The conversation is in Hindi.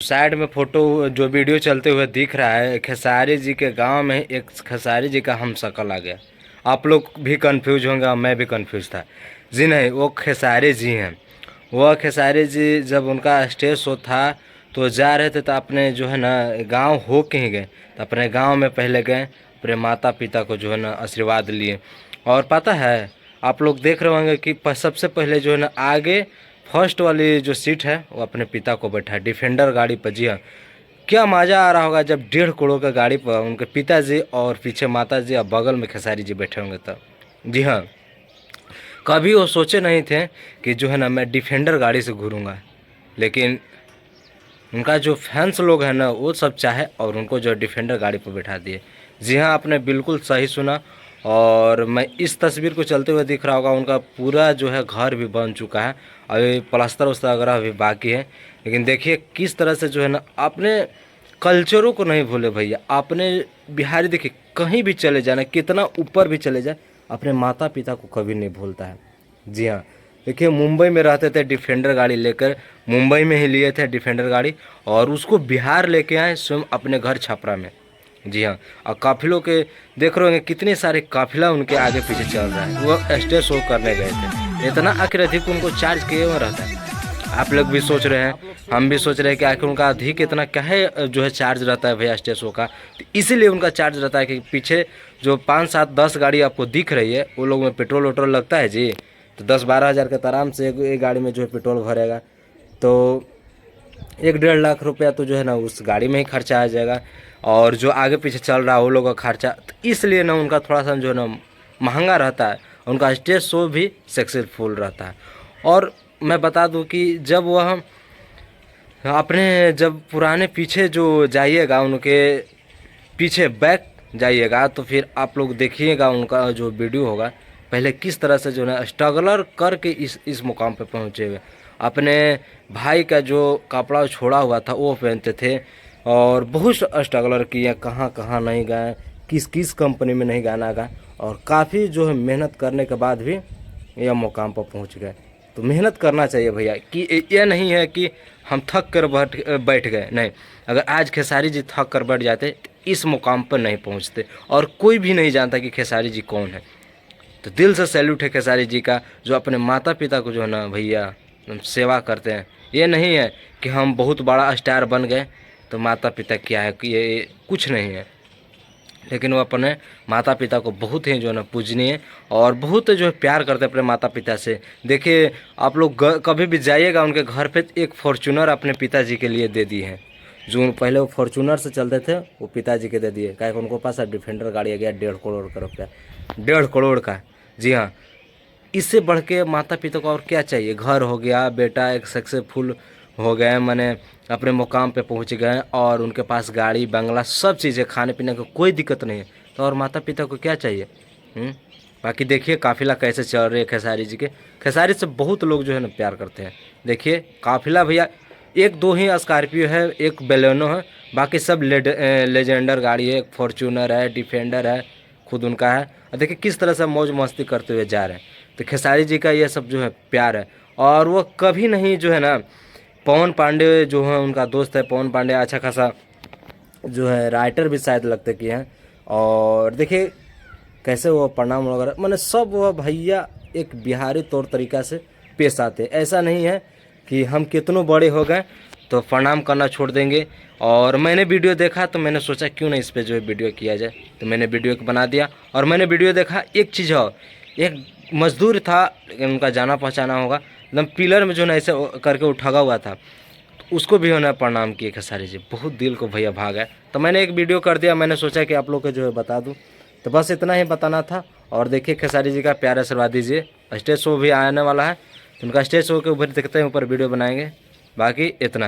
साइड में फोटो जो वीडियो चलते हुए दिख रहा है, खेसारी जी के गांव में एक खेसारी जी का हमशक्ल आ गया। आप लोग भी कंफ्यूज होंगे और मैं भी कंफ्यूज था। जी नहीं, वो खेसारी जी हैं। वह खेसारी जी जब उनका स्टेज शो था तो जा रहे थे, तो अपने जो है ना गांव हो के ही गए। तो अपने गांव में पहले गए, अपने माता पिता को जो है ना आशीर्वाद लिए। और पता है, आप लोग देख रहे होंगे कि सबसे पहले जो है ना आगे फर्स्ट वाली जो सीट है वो अपने पिता को बैठा, डिफेंडर गाड़ी पर। जी हाँ, क्या मज़ा आ रहा होगा जब 1.5 करोड़ का गाड़ी पर उनके पिताजी और पीछे माताजी और बगल में खेसारी जी बैठे होंगे तब। जी हाँ, कभी वो सोचे नहीं थे कि जो है ना मैं डिफेंडर गाड़ी से घूरूंगा, लेकिन उनका जो फैंस लोग हैं ना वो सब चाहे और उनको जो डिफेंडर गाड़ी पर बैठा दिए। जी हाँ, आपने बिल्कुल सही सुना। और मैं इस तस्वीर को चलते हुए दिख रहा होगा, उनका पूरा जो है घर भी बन चुका है, अभी प्लास्टर उस्तर वगैरह अभी बाकी है। लेकिन देखिए किस तरह से जो है ना अपने कल्चरों को नहीं भूले भैया। अपने बिहारी देखिए कहीं भी चले जाए ना, कितना ऊपर भी चले जाए, अपने माता पिता को कभी नहीं भूलता है। जी हाँ, देखिए मुंबई में रहते थे, डिफेंडर गाड़ी लेकर मुंबई में ही लिए थे डिफेंडर गाड़ी, और उसको बिहार लेके आए स्वयं अपने घर छपरा में। जी हाँ, और काफिलों के देख रहे होंगे कितने सारे काफिला उनके आगे पीछे चल रहा है। वो स्टेज शो करने गए थे, इतना आखिर अधिक उनको चार्ज किए हुए रहता है। आप लोग भी सोच रहे हैं, हम भी सोच रहे हैं कि आखिर उनका अधिक इतना क्या है जो है चार्ज रहता है भैया स्टेज शो का। तो इसीलिए उनका चार्ज रहता है कि पीछे जो 5 7 10 गाड़ी आपको दिख रही है वो लोग में पेट्रोल वेट्रोल लगता है जी। तो 10 12 हज़ार का तो आराम से एक गाड़ी में जो है पेट्रोल भरेगा, तो 1 1.5 लाख रुपया तो जो है ना उस गाड़ी में ही खर्चा आ जाएगा। और जो आगे पीछे चल रहा है वो लोगों का खर्चा, तो इसलिए ना उनका थोड़ा सा जो है ना महंगा रहता है। उनका स्टेज शो भी सक्सेसफुल रहता है। और मैं बता दूं कि जब वह अपने जब पुराने पीछे जो जाइएगा, उनके पीछे बैक जाइएगा, तो फिर आप लोग देखिएगा उनका जो वीडियो होगा पहले किस तरह से जो है स्ट्रगलर करके इस मुकाम पे पहुँचे हुए। अपने भाई का जो कपड़ा छोड़ा हुआ था वो पहनते थे, और बहुत स्ट्रगलर किए, कहाँ कहाँ नहीं गए, किस किस कंपनी में नहीं गाना गा, और काफ़ी जो है मेहनत करने के बाद भी यह मुकाम पर पहुँच गए। तो मेहनत करना चाहिए भैया, कि यह नहीं है कि हम थक कर बैठ गए, नहीं। अगर आज खेसारी जी थक कर बैठ जाते तो इस मुकाम पर नहीं पहुंचते, और कोई भी नहीं जानता कि खेसारी जी कौन है। तो दिल से सैल्यूट है खेसारी जी का, जो अपने माता पिता को जो है ना भैया सेवा करते हैं। ये नहीं है कि हम बहुत बड़ा स्टार बन गए तो माता पिता क्या है, कि ये कुछ नहीं है। लेकिन वो अपने माता पिता को बहुत ही जो है ना पूजनीय और बहुत जो है प्यार करते हैं अपने माता पिता से। देखिए आप लोग कभी भी जाइएगा उनके घर पे, एक फॉर्चूनर अपने पिताजी के लिए दे दी है। जो पहले वो फॉर्चूनर से चलते थे वो पिताजी के दे दिए, क्या उनको पास अब डिफेंडर गाड़ी आ गया 1.5 करोड़ का रुपया, 1.5 करोड़ का। जी हाँ, इससे बढ़ के माता पिता को और क्या चाहिए। घर हो गया, बेटा एक सक्सेसफुल हो गए, मैंने अपने मुकाम पे पहुंच गए, और उनके पास गाड़ी बंगला सब चीज़ें, खाने पीने को कोई दिक्कत नहीं है, तो और माता पिता को क्या चाहिए। बाकी देखिए काफिला कैसे चल रही है खेसारी जी के। खेसारी से बहुत लोग जो है ना प्यार करते हैं। देखिए काफिला भैया, एक दो ही स्कॉर्पियो है, एक बेलेनो है, बाकी सब लेजेंडर गाड़ी है, एक फॉर्चूनर है, डिफेंडर है, खुद उनका है। और देखिए किस तरह से मौज मस्ती करते हुए जा रहे हैं। तो खेसारी जी का ये सब जो है प्यार है। और वो कभी नहीं जो है ना, पवन पांडे जो है उनका दोस्त है, पवन पांडे अच्छा खासा जो है राइटर भी शायद लगते कि हैं। और देखिए कैसे वो प्रणाम वगैरह, मैंने सब वह भैया एक बिहारी तौर तरीका से पेश आते। ऐसा नहीं है कि हम कितनों बड़े हो गए तो प्रणाम करना छोड़ देंगे। और मैंने वीडियो देखा तो मैंने सोचा क्यों ना इस पर जो है वीडियो किया जाए, तो मैंने वीडियो बना दिया। और मैंने वीडियो देखा, एक चीज़ और, एक मजदूर था, लेकिन उनका जाना पहचाना होगा, एकदम पिलर में जो है ना ऐसे करके उठा हुआ था, तो उसको भी उन्होंने प्रणाम किए खेसारी जी। बहुत दिल को भैया भाग है, तो मैंने एक वीडियो कर दिया। मैंने सोचा कि आप लोग को जो है बता दूं, तो बस इतना ही बताना था। और देखिए खेसारी जी का प्यार आशीर्वाद दीजिए। स्टेज शो भी आने वाला है, तो उनका स्टेज शो के ऊपर देखते हैं, ऊपर वीडियो बनाएंगे। बाकी इतना ही।